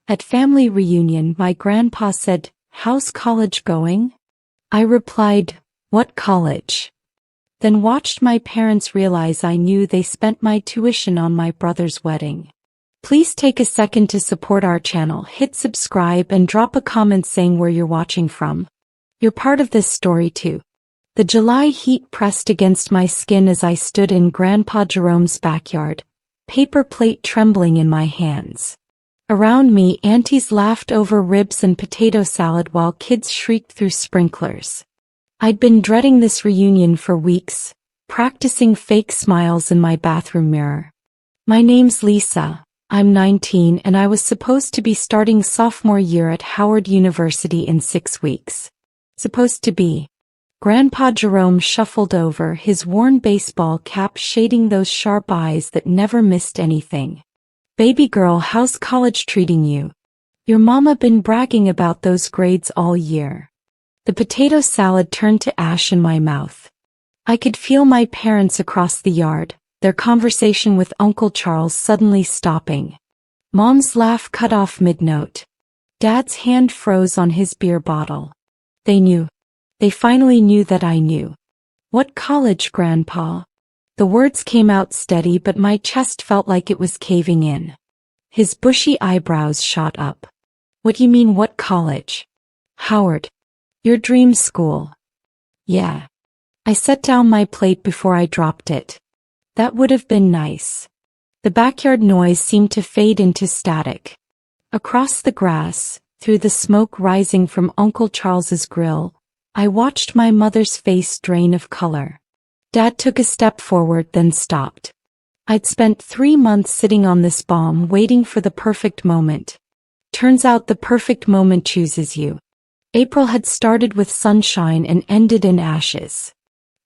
At family reunion, my grandpa said, "How's college going?" I replied, "What college?" Then watched my parents realize I knew they spent my tuition on my brother's wedding. Please take a second to support our channel, hit subscribe and drop a comment saying where you're watching from. You're part of this story too. The July heat pressed against my skin as I stood in Grandpa Jerome's backyard, paper plate trembling in my hands. Around me, aunties laughed over ribs and potato salad while kids shrieked through sprinklers. I'd been dreading this reunion for weeks, practicing fake smiles in my bathroom mirror. My name's Lisa, I'm 19 and I was supposed to be starting sophomore year at Howard University in 6 weeks. Supposed to be. Grandpa Jerome shuffled over, his worn baseball cap shading those sharp eyes that never missed anything. "Baby girl, how's college treating you? Your mama been bragging about those grades all year." The potato salad turned to ash in my mouth. I could feel my parents across the yard, their conversation with Uncle Charles suddenly stopping. Mom's laugh cut off mid-note. Dad's hand froze on his beer bottle. They knew. They finally knew that I knew. "What college, Grandpa?" The words came out steady, but my chest felt like it was caving in. His bushy eyebrows shot up. "What do you mean, what college?" "Howard. Your dream school." "Yeah." I set down my plate before I dropped it. "That would have been nice." The backyard noise seemed to fade into static. Across the grass, through the smoke rising from Uncle Charles's grill, I watched my mother's face drain of color. Dad took a step forward, then stopped. I'd spent 3 months sitting on this bomb waiting for the perfect moment. Turns out the perfect moment chooses you. April had started with sunshine and ended in ashes.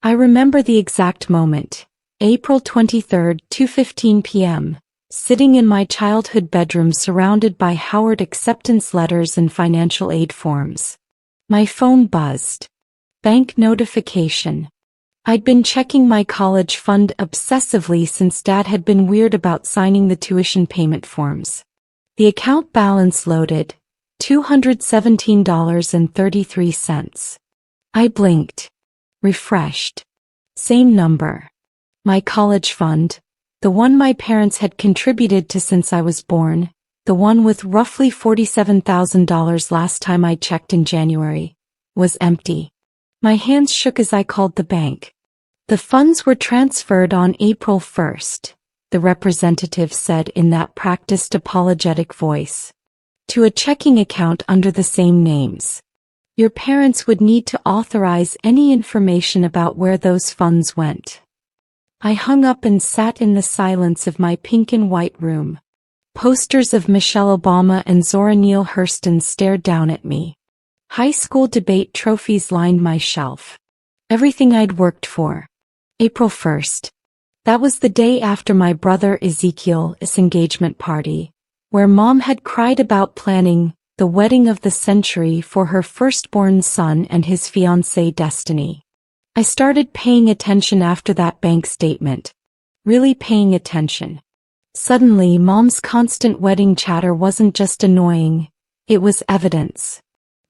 I remember the exact moment. April 23rd, 2:15 p.m., sitting in my childhood bedroom surrounded by Howard acceptance letters and financial aid forms. My phone buzzed. Bank notification. I'd been checking my college fund obsessively since Dad had been weird about signing the tuition payment forms. The account balance loaded, $217.33. I blinked. Refreshed. Same number. My college fund, the one my parents had contributed to since I was born, the one with roughly $47,000 last time I checked in January, was empty. My hands shook as I called the bank. "The funds were transferred on April 1st, the representative said in that practiced apologetic voice. "To a checking account under the same names. Your parents would need to authorize any information about where those funds went." I hung up and sat in the silence of my pink and white room. Posters of Michelle Obama and Zora Neale Hurston stared down at me. High school debate trophies lined my shelf. Everything I'd worked for. April 1st. That was the day after my brother Ezekiel's engagement party, where Mom had cried about planning the wedding of the century for her firstborn son and his fiancée Destiny. I started paying attention after that bank statement. Really paying attention. Suddenly, Mom's constant wedding chatter wasn't just annoying, it was evidence.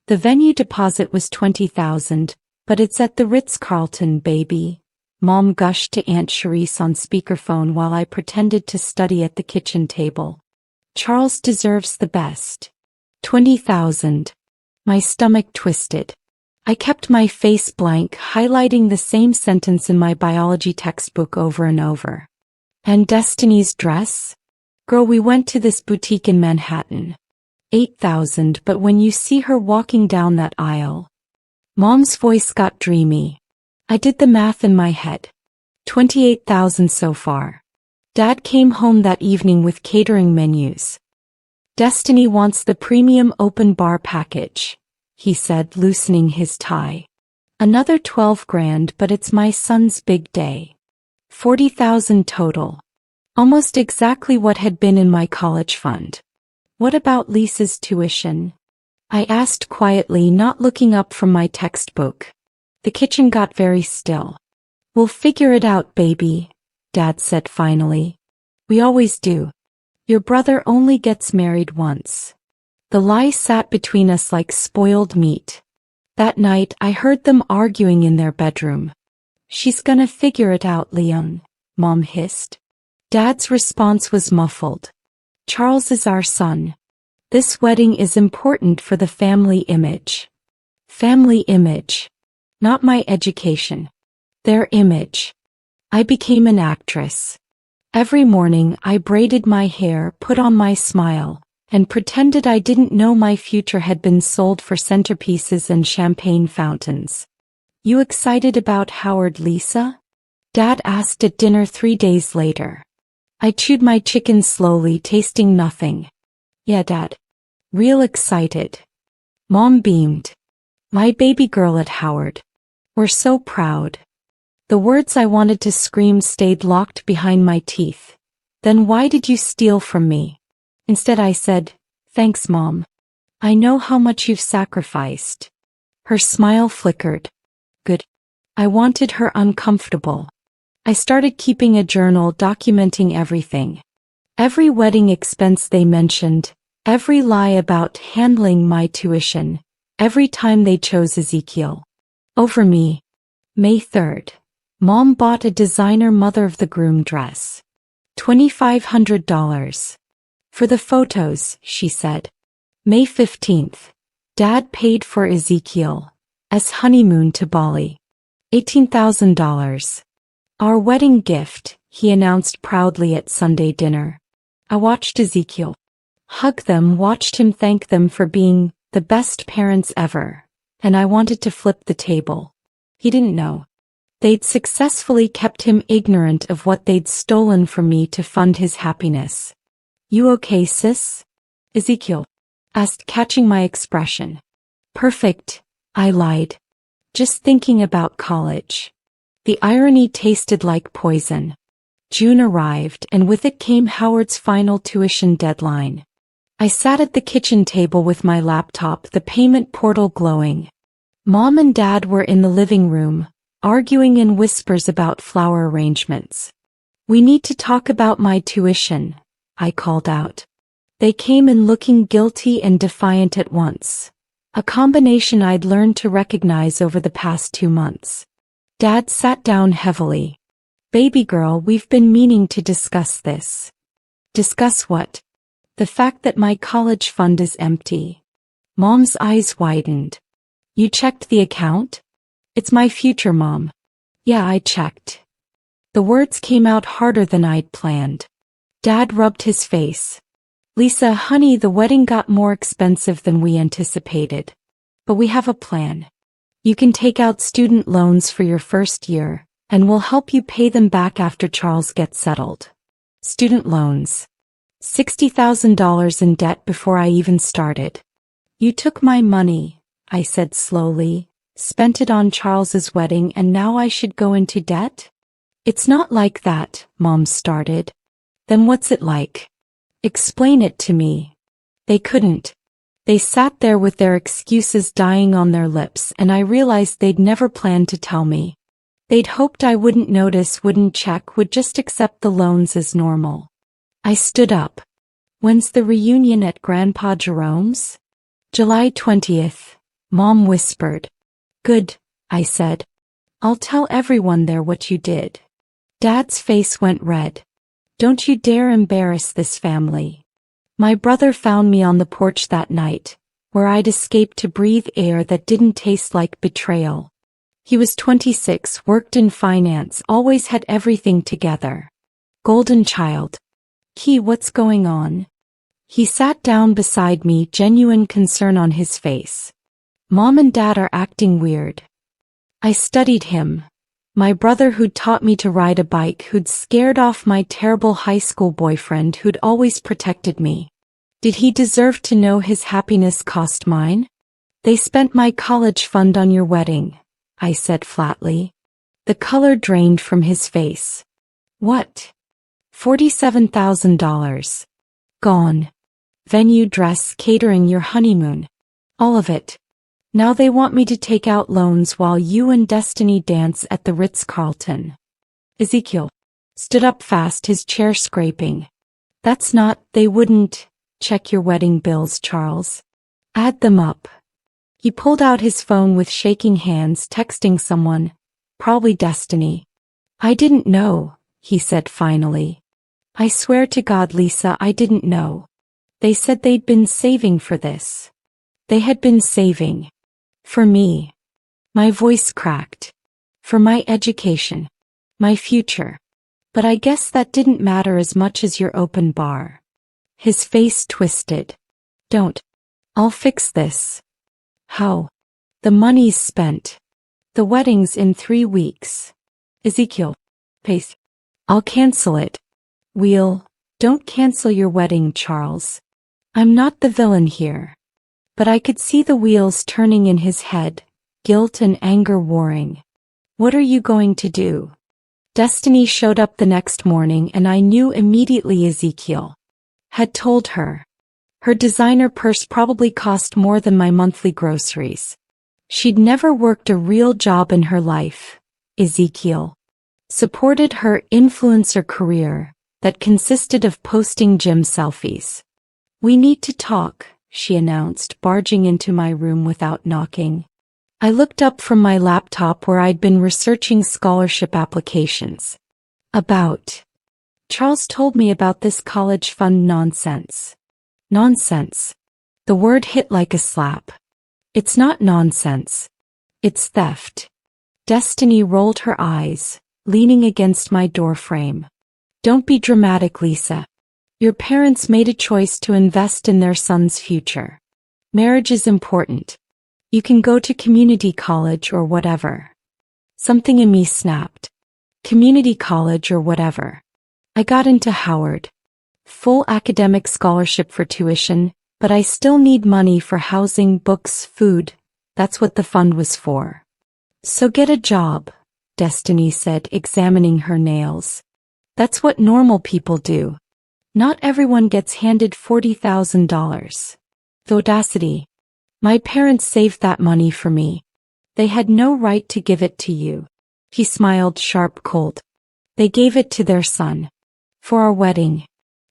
The venue deposit was $20,000, but it's at the Ritz-Carlton, baby. Mom gushed to Aunt Charisse on speakerphone while I pretended to study at the kitchen table. "Charles deserves the best." 20,000. My stomach twisted. I kept my face blank, highlighting the same sentence in my biology textbook over and over. "And Destiny's dress? Girl, we went to this boutique in Manhattan. 8,000, but when you see her walking down that aisle." Mom's voice got dreamy. I did the math in my head. 28,000 so far. Dad came home that evening with catering menus. "Destiny wants the premium open bar package," he said, loosening his tie. "Another 12 grand, but it's my son's big day. 40,000 total. Almost exactly what had been in my college fund." "What about Lisa's tuition?" I asked quietly, not looking up from my textbook. The kitchen got very still. "We'll figure it out, baby," Dad said finally. "We always do. Your brother only gets married once." The lie sat between us like spoiled meat. That night I heard them arguing in their bedroom. "She's gonna figure it out, Leon," Mom hissed. Dad's response was muffled. "Charles is our son. This wedding is important for the family image." Family image. Not my education. Their image. I became an actress. Every morning I braided my hair, put on my smile, and pretended I didn't know my future had been sold for centerpieces and champagne fountains. "You excited about Howard, Lisa?" Dad asked at dinner 3 days later. I chewed my chicken slowly, tasting nothing. "Yeah, Dad. Real excited." Mom beamed. "My baby girl at Howard. We're so proud." The words I wanted to scream stayed locked behind my teeth. "Then why did you steal from me?" Instead I said, "Thanks, Mom. I know how much you've sacrificed." Her smile flickered. Good. I wanted her uncomfortable. I started keeping a journal documenting everything. Every wedding expense they mentioned, every lie about handling my tuition, every time they chose Ezekiel over me. May 3rd. Mom bought a designer mother of the groom dress. $2,500. For the photos, she said. May 15th. Dad paid for Ezekiel's honeymoon to Bali. $18,000. Our wedding gift, he announced proudly at Sunday dinner. I watched Ezekiel hug them, watched him thank them for being the best parents ever, and I wanted to flip the table. He didn't know. They'd successfully kept him ignorant of what they'd stolen from me to fund his happiness. "You okay, sis?" Ezekiel asked, catching my expression. "Perfect," I lied. "Just thinking about college." The irony tasted like poison. June arrived, and with it came Howard's final tuition deadline. I sat at the kitchen table with my laptop, the payment portal glowing. Mom and Dad were in the living room, arguing in whispers about flower arrangements. "We need to talk about my tuition," I called out. They came in looking guilty and defiant at once, a combination I'd learned to recognize over the past 2 months. Dad sat down heavily. "Baby girl, we've been meaning to discuss this." "Discuss what?" "The fact that my college fund is empty." Mom's eyes widened. "You checked the account?" "It's my future, Mom." "Yeah, I checked." The words came out harder than I'd planned. Dad rubbed his face. "Lisa, honey, the wedding got more expensive than we anticipated. But we have a plan. You can take out student loans for your first year, and we'll help you pay them back after Charles gets settled." Student loans. $60,000 in debt before I even started. "You took my money," I said slowly, "spent it on Charles's wedding, and now I should go into debt?" "It's not like that," Mom started. "Then what's it like?" "Explain it to me." They couldn't. They sat there with their excuses dying on their lips, and I realized they'd never planned to tell me. They'd hoped I wouldn't notice, wouldn't check, would just accept the loans as normal. I stood up. "When's the reunion at Grandpa Jerome's?" "July 20th, Mom whispered. "Good," I said. "I'll tell everyone there what you did." Dad's face went red. "Don't you dare embarrass this family." My brother found me on the porch that night, where I'd escaped to breathe air that didn't taste like betrayal. He was 26, worked in finance, always had everything together. Golden child. "Key, what's going on?" He sat down beside me, genuine concern on his face. "Mom and Dad are acting weird." I studied him. My brother who'd taught me to ride a bike, who'd scared off my terrible high school boyfriend, who'd always protected me. Did he deserve to know his happiness cost mine? "They spent my college fund on your wedding," I said flatly. The color drained from his face. "What?" $47,000. Gone. Venue, dress, catering, your honeymoon. All of it. Now they want me to take out loans while you and Destiny dance at the Ritz-Carlton. Ezekiel stood up fast, his chair scraping. "That's not, they wouldn't." Check your wedding bills, Charles. Add them up. He pulled out his phone with shaking hands, texting someone, probably Destiny. I didn't know, he said finally. I swear to God, Lisa, I didn't know. They said they'd been saving for this. They had been saving. For me. My voice cracked. For my education. My future. But I guess that didn't matter as much as your open bar. His face twisted. Don't. I'll fix this. How? The money's spent. The wedding's in 3 weeks. Ezekiel. Pace. I'll cancel it. Don't cancel your wedding, Charles. I'm not the villain here. But I could see the wheels turning in his head, guilt and anger warring. What are you going to do? Destiny showed up the next morning and I knew immediately Ezekiel had told her. Her designer purse probably cost more than my monthly groceries. She'd never worked a real job in her life. Ezekiel supported her influencer career that consisted of posting gym selfies. We need to talk, she announced, barging into my room without knocking. I looked up from my laptop where I'd been researching scholarship applications. Charles told me about this college fund nonsense. Nonsense. The word hit like a slap. It's not nonsense. It's theft. Destiny rolled her eyes, leaning against my doorframe. Don't be dramatic, Lisa. Your parents made a choice to invest in their son's future. Marriage is important. You can go to community college or whatever. Something in me snapped. Community college or whatever. I got into Howard. Full academic scholarship for tuition, but I still need money for housing, books, food. That's what the fund was for. So get a job, Destiny said, examining her nails. That's what normal people do. Not everyone gets handed $40,000. The audacity. My parents saved that money for me. They had no right to give it to you. He smiled sharp cold. They gave it to their son. For our wedding.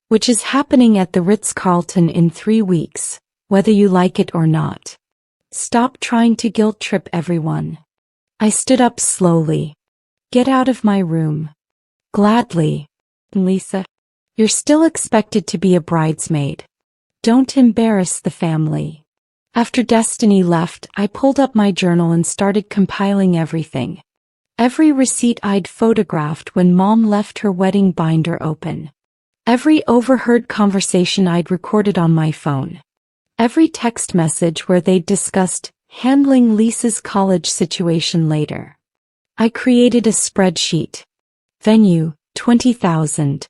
Which is happening at the Ritz-Carlton in 3 weeks, whether you like it or not. Stop trying to guilt-trip everyone. I stood up slowly. Get out of my room. Gladly. Lisa, you're still expected to be a bridesmaid. Don't embarrass the family. After Destiny left, I pulled up my journal and started compiling everything. Every receipt I'd photographed when Mom left her wedding binder open. Every overheard conversation I'd recorded on my phone. Every text message where they'd discussed handling Lisa's college situation later. I created a spreadsheet. Venue, $20,000.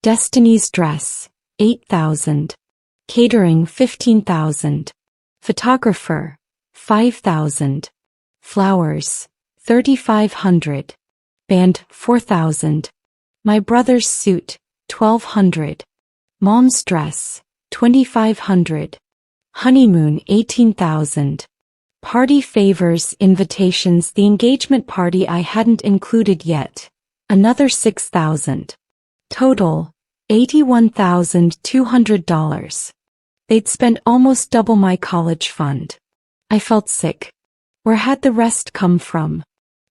Destiny's dress, $8,000. Catering, $15,000. Photographer, $5,000. Flowers, $3,500. Band, $4,000. My brother's suit, $1,200. Mom's dress, $2,500. Honeymoon, $18,000. Party favors, invitations, the engagement party I hadn't included yet. Another $6,000. Total, $81,200. They'd spent almost double my college fund. I felt sick. Where had the rest come from?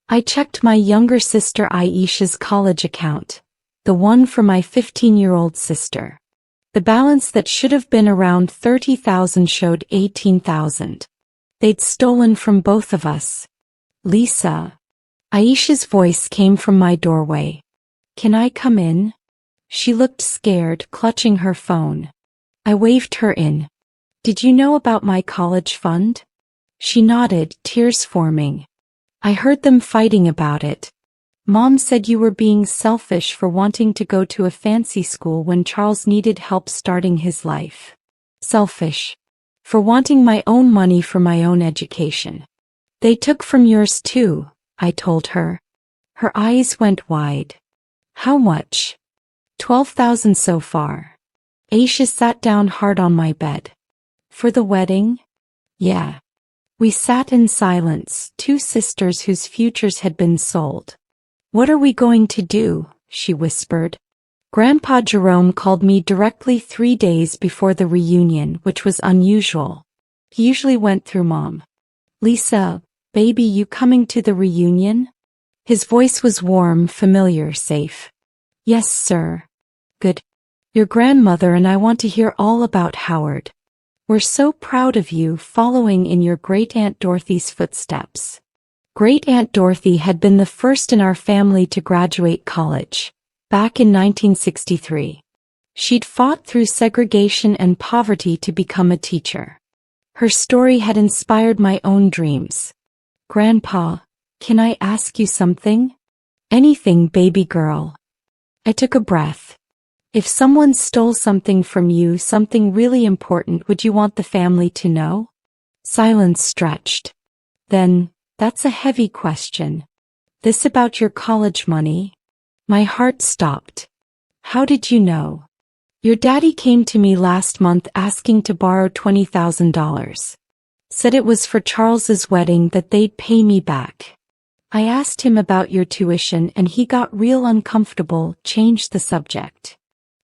I checked my younger sister Aisha's college account. The one for my 15-year-old sister. The balance that should have been around $30,000 showed $18,000. They'd stolen from both of us. Lisa. Aisha's voice came from my doorway. Can I come in? She looked scared, clutching her phone. I waved her in. Did you know about my college fund? She nodded, tears forming. I heard them fighting about it. Mom said you were being selfish for wanting to go to a fancy school when Charles needed help starting his life. Selfish. For wanting my own money for my own education. They took from yours too, I told her. Her eyes went wide. How much? $12,000 so far. Aisha sat down hard on my bed. For the wedding? Yeah. We sat in silence, two sisters whose futures had been sold. What are we going to do? She whispered. Grandpa Jerome called me directly 3 days before the reunion, which was unusual. He usually went through Mom. Lisa, baby, you coming to the reunion? His voice was warm, familiar, safe. Yes, sir. Good. Your grandmother and I want to hear all about Howard. We're so proud of you, following in your great-aunt Dorothy's footsteps. Great-aunt Dorothy had been the first in our family to graduate college, back in 1963. She'd fought through segregation and poverty to become a teacher. Her story had inspired my own dreams. Grandpa, can I ask you something? Anything, baby girl. I took a breath. If someone stole something from you, something really important, would you want the family to know? Silence stretched. Then, that's a heavy question. This about your college money? My heart stopped. How did you know? Your daddy came to me last month asking to borrow $20,000. Said it was for Charles's wedding, that they'd pay me back. I asked him about your tuition and he got real uncomfortable, changed the subject.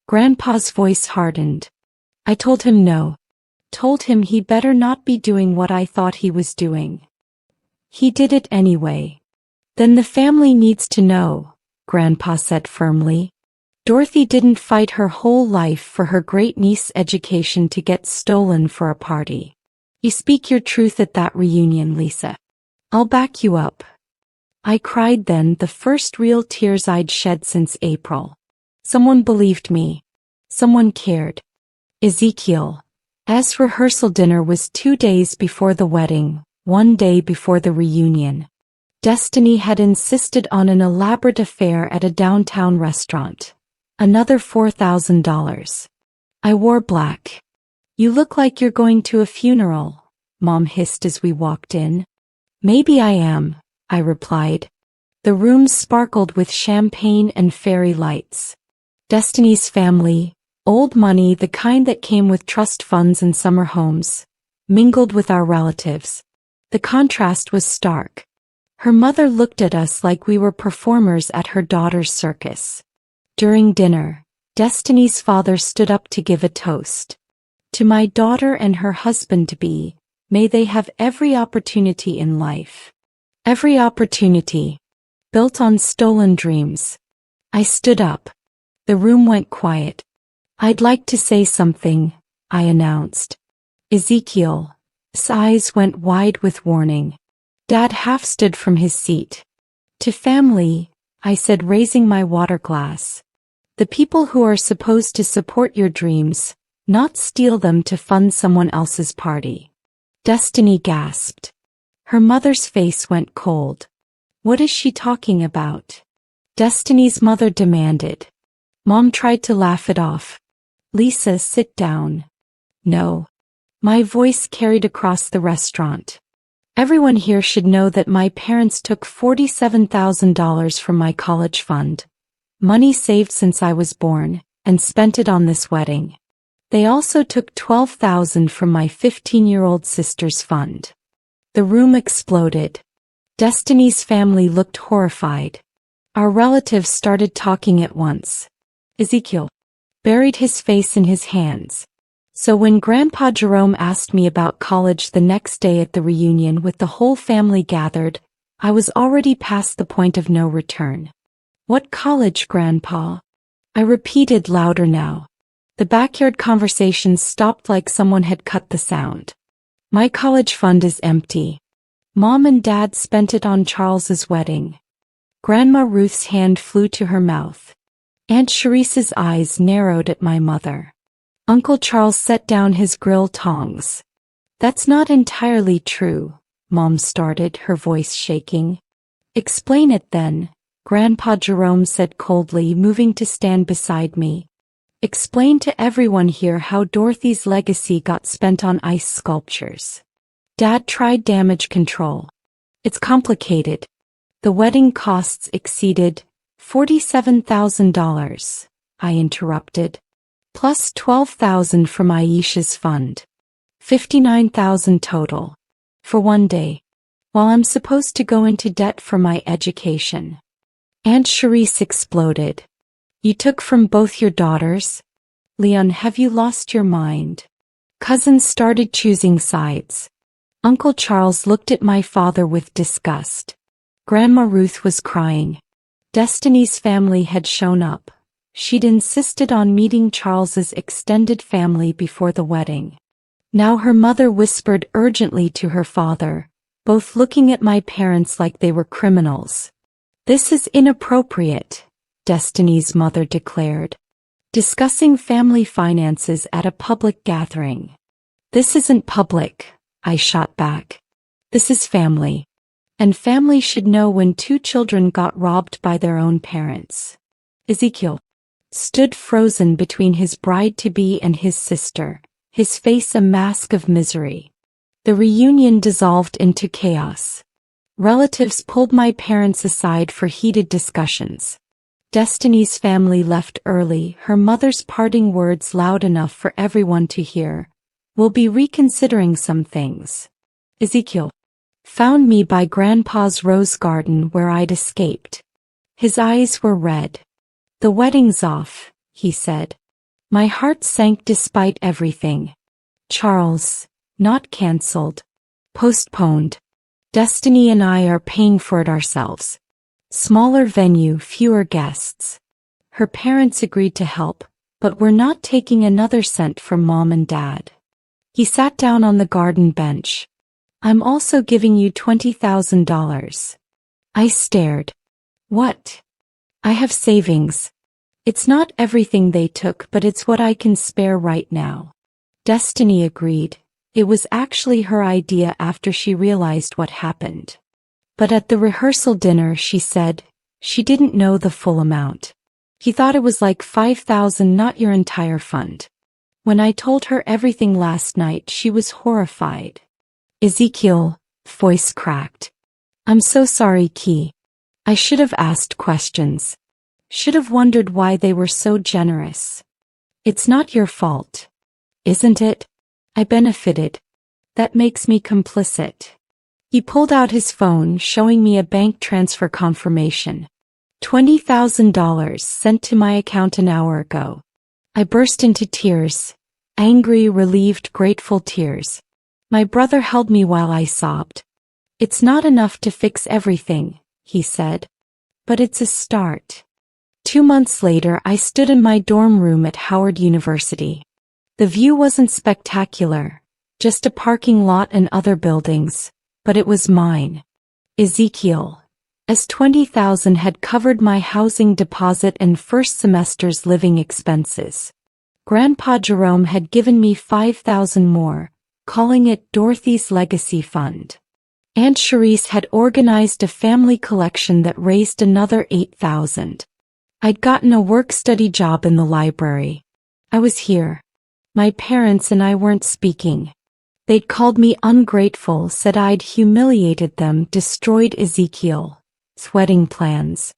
Grandpa's voice hardened. I told him no. Told him he better not be doing what I thought he was doing. He did it anyway. Then the family needs to know, Grandpa said firmly. Dorothy didn't fight her whole life for her great-niece's education to get stolen for a party. You speak your truth at that reunion, Lisa. I'll back you up. I cried then, the first real tears I'd shed since April. Someone believed me. Someone cared. Ezekiel's rehearsal dinner was 2 days before the wedding, 1 day before the reunion. Destiny had insisted on an elaborate affair at a downtown restaurant. Another $4,000. I wore black. You look like you're going to a funeral, Mom hissed as we walked in. Maybe I am, I replied. The room sparkled with champagne and fairy lights. Destiny's family, old money, the kind that came with trust funds and summer homes, mingled with our relatives. The contrast was stark. Her mother looked at us like we were performers at her daughter's circus. During dinner, Destiny's father stood up to give a toast. To my daughter and her husband-to-be, may they have every opportunity in life. Every opportunity. Built on stolen dreams. I stood up. The room went quiet. I'd like to say something, I announced. Ezekiel's eyes went wide with warning. Dad half stood from his seat. To family, I said, raising my water glass. The people who are supposed to support your dreams, not steal them to fund someone else's party. Destiny gasped. Her mother's face went cold. What is she talking about? Destiny's mother demanded. Mom tried to laugh it off. Lisa, sit down. No. My voice carried across the restaurant. Everyone here should know that my parents took $47,000 from my college fund, money saved since I was born, and spent it on this wedding. They also took $12,000 from my 15-year-old sister's fund. The room exploded. Destiny's family looked horrified. Our relatives started talking at once. Ezekiel buried his face in his hands. So when Grandpa Jerome asked me about college the next day at the reunion with the whole family gathered, I was already past the point of no return. What college, Grandpa? I repeated louder now. The backyard conversation stopped like someone had cut the sound. My college fund is empty. Mom and Dad spent it on Charles's wedding. Grandma Ruth's hand flew to her mouth. Aunt Cherise's eyes narrowed at my mother. Uncle Charles set down his grill tongs. That's not entirely true, Mom started, her voice shaking. Explain it then, Grandpa Jerome said coldly, moving to stand beside me. Explain to everyone here how Dorothy's legacy got spent on ice sculptures. Dad tried damage control. It's complicated. The wedding costs exceeded $47,000, I interrupted. Plus $12,000 from Aisha's fund. $59,000 total. For 1 day. While I'm supposed to go into debt for my education. Aunt Cherise exploded. You took from both your daughters? Leon, have you lost your mind? Cousins started choosing sides. Uncle Charles looked at my father with disgust. Grandma Ruth was crying. Destiny's family had shown up. She'd insisted on meeting Charles's extended family before the wedding. Now her mother whispered urgently to her father, both looking at my parents like they were criminals. This is inappropriate, Destiny's mother declared. Discussing family finances at a public gathering. This isn't public, I shot back. This is family. And family should know when two children got robbed by their own parents. Ezekiel stood frozen between his bride-to-be and his sister, his face a mask of misery. The reunion dissolved into chaos. Relatives pulled my parents aside for heated discussions. Destiny's family left early, her mother's parting words loud enough for everyone to hear. We'll be reconsidering some things. Ezekiel found me by Grandpa's rose garden where I'd escaped. His eyes were red. The wedding's off, he said. My heart sank despite everything. Charles, not cancelled. Postponed. Destiny and I are paying for it ourselves. Smaller venue, fewer guests. Her parents agreed to help, but we're not taking another cent from Mom and Dad. He sat down on the garden bench. I'm also giving you $20,000. I stared. What? I have savings. It's not everything they took, but it's what I can spare right now. Destiny agreed. It was actually her idea after she realized what happened. But at the rehearsal dinner she said, she didn't know the full amount. He thought it was like $5,000, not your entire fund. When I told her everything last night, she was horrified. Ezekiel, voice cracked. I'm so sorry, Key. I should have asked questions. Should have wondered why they were so generous. It's not your fault. Isn't it? I benefited. That makes me complicit. He pulled out his phone, showing me a bank transfer confirmation. $20,000 sent to my account an hour ago. I burst into tears. Angry, relieved, grateful tears. My brother held me while I sobbed. It's not enough to fix everything, he said. But it's a start. 2 months later, I stood in my dorm room at Howard University. The view wasn't spectacular, just a parking lot and other buildings, but it was mine. Ezekiel. As $20,000 had covered my housing deposit and first semester's living expenses. Grandpa Jerome had given me $5,000 more, calling it Dorothy's Legacy Fund. Aunt Charisse had organized a family collection that raised another $8,000. I'd gotten a work-study job in the library. I was here. My parents and I weren't speaking. They'd called me ungrateful, said I'd humiliated them, destroyed Ezekiel's wedding plans.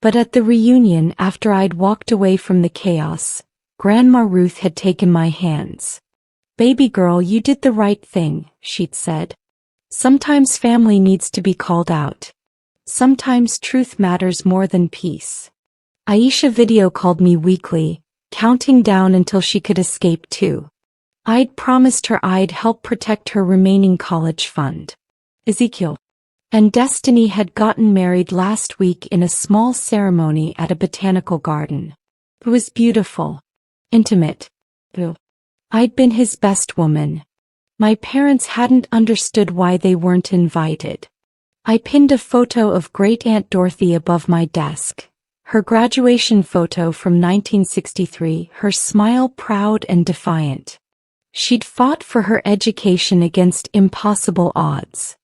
But at the reunion, after I'd walked away from the chaos, Grandma Ruth had taken my hands. Baby girl, you did the right thing, she'd said. Sometimes family needs to be called out. Sometimes truth matters more than peace. Aisha video called me weekly, counting down until she could escape too. I'd promised her I'd help protect her remaining college fund. Ezekiel and Destiny had gotten married last week in a small ceremony at a botanical garden. It was beautiful. Intimate. I'd been his best woman. My parents hadn't understood why they weren't invited. I pinned a photo of Great-Aunt Dorothy above my desk. Her graduation photo from 1963, her smile proud and defiant. She'd fought for her education against impossible odds.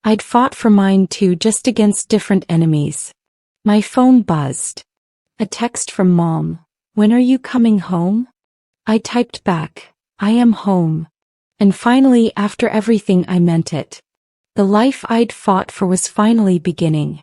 I'd fought for mine too, just against different enemies. My phone buzzed. A text from Mom. When are you coming home? I typed back, I am home. And finally, after everything, I meant it. The life I'd fought for was finally beginning.